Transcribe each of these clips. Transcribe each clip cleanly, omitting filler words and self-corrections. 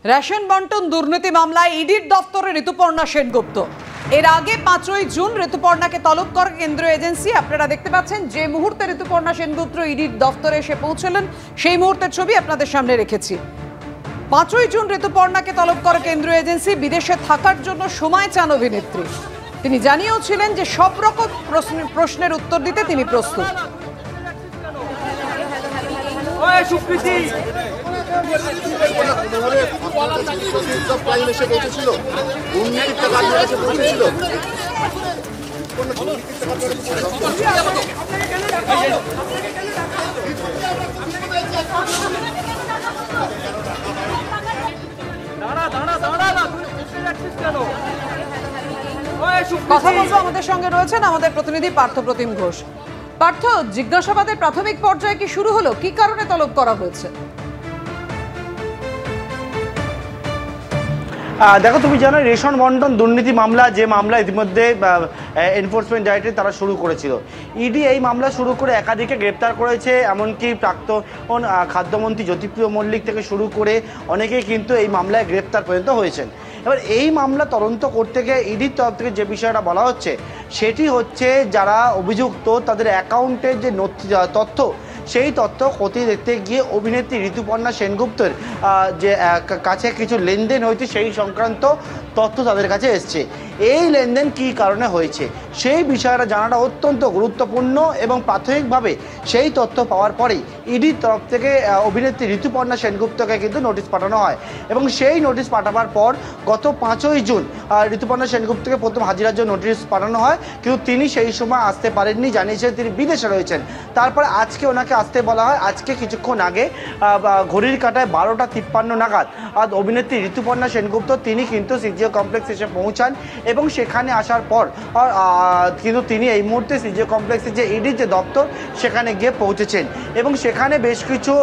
Ration বন্টন দুর্নীতি মামলায় ইডির দপ্তরে ঋতুপর্ণা সেনগুপ্ত। এর আগে 5ই জুন ঋতুপর্ণাকে তলব করে কেন্দ্রীয় এজেন্সি। আপনারা দেখতে পাচ্ছেন যে মুহূর্তে ঋতুপর্ণা সেনগুপ্ত ইডির দপ্তরে এসে পৌঁছলেন সেই মুহূর্তের ছবি আপনাদের সামনে রেখেছি। 5ই জুন ঋতুপর্ণাকে তলব করে কেন্দ্রীয় এজেন্সি। বিদেশে থাকার জন্য সময় চান অভিনেত্রী। তিনি জানিয়েও ছিলেন যে সব রকম প্রশ্নের উত্তর দিতে তিনি প্রস্তুত। কথা বলবো, আমাদের সঙ্গে রয়েছেন আমাদের প্রতিনিধি পার্থ প্রতিম ঘোষ। পার্থ, জিজ্ঞাসাবাদের প্রাথমিক পর্যায়ে কি শুরু হলো? কি কারণে তলব করা হয়েছে? দেখো, তুমি জানো রেশন বন্টন দুর্নীতি মামলা, যে মামলা ইতিমধ্যে এনফোর্সমেন্ট ডাইরেক্টরেট তারা শুরু করেছিল। ইডি এই মামলা শুরু করে একাধিকে গ্রেপ্তার করেছে, এমনকি প্রাক্তন খাদ্যমন্ত্রী জ্যোতিপ্রিয় মল্লিক থেকে শুরু করে অনেকেই কিন্তু এই মামলায় গ্রেপ্তার পর্যন্ত হয়েছেন। এবার এই মামলা তদন্ত করতে গিয়ে ইডির তরফ থেকে যে বিষয়টা বলা হচ্ছে সেটি হচ্ছে যারা অভিযুক্ত তাদের অ্যাকাউন্টের যে তথ্য, সেই তথ্য খতিয়ে দেখতে গিয়ে অভিনেত্রী ঋতুপর্ণা সেনগুপ্তের যে কাছে কিছু লেনদেন হয়েছে সেই সংক্রান্ত তথ্য তাদের কাছে এসছে। এই লেনদেন কী কারণে হয়েছে সেই বিষয়টা জানাটা অত্যন্ত গুরুত্বপূর্ণ এবং প্রাথমিকভাবে সেই তথ্য পাওয়ার পরেই ইডির তরফ থেকে অভিনেত্রী ঋতুপর্ণা সেনগুপ্তকে কিন্তু নোটিশ পাঠানো হয় এবং সেই নোটিশ পাঠাবার পর গত 5ই জুন ঋতুপর্ণা সেনগুপ্তকে প্রথম হাজিরার জন্য নোটিশ পাঠানো হয়, কিন্তু তিনি সেই সময় আসতে পারেননি, জানিয়েছেন তিনি বিদেশে রয়েছেন। তারপরে আজকে ওনাকে আসতে বলা হয়। আজকে কিছুক্ষণ আগে ঘড়ির কাঁটায় 12:53 নাগাদ অভিনেত্রী ঋতুপর্ণা সেনগুপ্ত তিনি কিন্তু সিজিও কমপ্লেক্স এসে পৌঁছান এবং সেখানে আসার পর কিন্তু তিনি এই মুহূর্তে সিজিও কমপ্লেক্সের যে ইডির যে দপ্তর সেখানে গিয়ে পৌঁছেছেন এবং সেখানে বেশ কিছু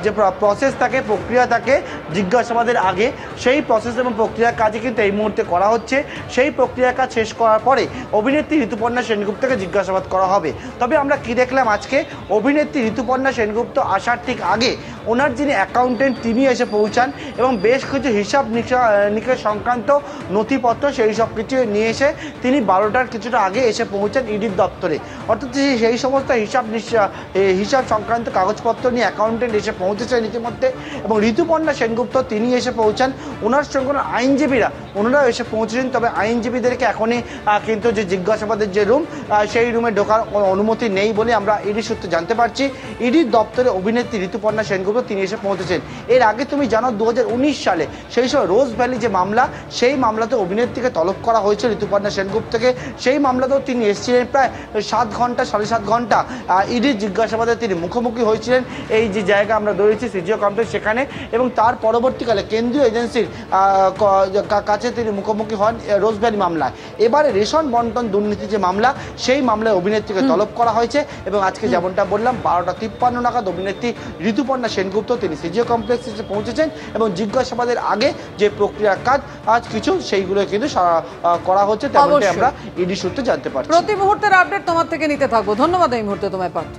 যে প্রসেস থাকে, প্রক্রিয়া থাকে জিজ্ঞাসাবাদের আগে, সেই প্রসেস এবং প্রক্রিয়ার কাজে কিন্তু এই মুহূর্তে করা হচ্ছে। সেই প্রক্রিয়ার কাজ শেষ করার পরে অভিনেত্রী ঋতুপর্ণা সেনগুপ্তকে জিজ্ঞাসাবাদ করা হবে। তবে আমরা কি দেখলাম, আজকে অভিনেত্রী ঋতুপর্ণা সেনগুপ্ত আসার ঠিক আগে ওনার যিনি অ্যাকাউন্টেন্ট তিনি এসে পৌঁছান এবং বেশ কিছু হিসাব নিকাশ সংক্রান্ত নথিপত্র সেই সব কিছু নিয়ে এসে তিনি 12টার কিছুটা আগে এসে পৌঁছান ইডির দপ্তরে। অর্থাৎ সেই সমস্ত হিসাব সংক্রান্ত কাগজপত্র নিয়ে অ্যাকাউন্টেন্ট এসে পৌঁছেছেন ইতিমধ্যে এবং ঋতুপর্ণা সেনগুপ্ত তিনি এসে পৌঁছান। ওনার সঙ্গে আইনজীবীরা ওনারাও এসে পৌঁছেছেন। তবে আইনজীবীদেরকে এখনই কিন্তু যে জিজ্ঞাসাবাদের যে রুম সেই রুমে ঢোকার অনুমতি নেই বলে আমরা ইডি সূত্রে জানতে পারছি। ইডির দপ্তরে অভিনেত্রী ঋতুপর্ণা সেনগুপ্ত তিনি এসে পৌঁছেছেন। এর আগে তুমি জানো 2019 সালে সেই সময় রোজ ভ্যালি যে মামলা, সেই মামলাতে অভিনেত্রীকে তলব করা হয়েছে ঋতুপর্ণা সেনগুপ্তকে। সেই মামলাতেও তিনি এসেছিলেন প্রায় 7 ঘন্টা 7.5 ঘন্টা ইডির জিজ্ঞাসাবাদে তিনি মুখোমুখি হয়েছিলেন এই যে জায়গা আমরা দৌড়েছি সিজিও কমপ্লেক্স সেখানে, এবং তার পরবর্তীকালে কেন্দ্রীয় এজেন্সির কাছে তিনি মুখোমুখি হন রোজ ভ্যালি মামলায়। এবারে রেশন বন্টন দুর্নীতি যে মামলা, সেই মামলায় অভিনেত্রীকে তলব করা হয়েছে এবং আজকে যেমনটা বললাম 12:53 নাগাদ অভিনেত্রী ঋতুপর্ণা সেনগুপ্ত তিনি সিজিও কমপ্লেক্সে এসে পৌঁছেছেন এবং জিজ্ঞাসাবাদের আগে যে প্রক্রিয়ার কাজ আজ কিছু সেইগুলো কিন্তু করা হচ্ছে, তেমনটাই আমরা ইডি সূত্রে জানতে পারছি। প্রতি মুহূর্তের আপডেট তোমার থেকে নিতে থাকবো। ধন্যবাদ এই মুহূর্তে তোমায় পার্থ।